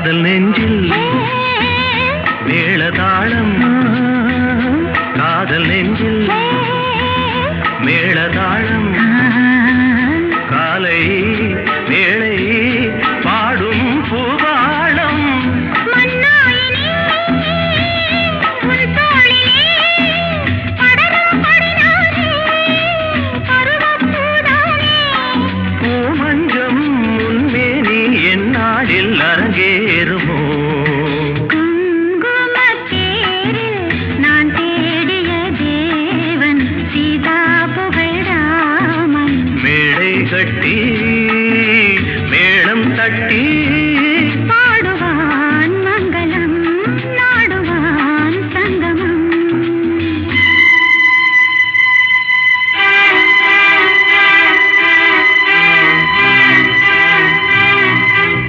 காதல் நெஞ்சில் மேளதாளம் காதல் நெஞ்சில் மேளதாளம் காலை வேளை பாடும் பூபாளம் பூமஞ்சம் முன்மேனி என்னாளில் அரங்கேறுமோ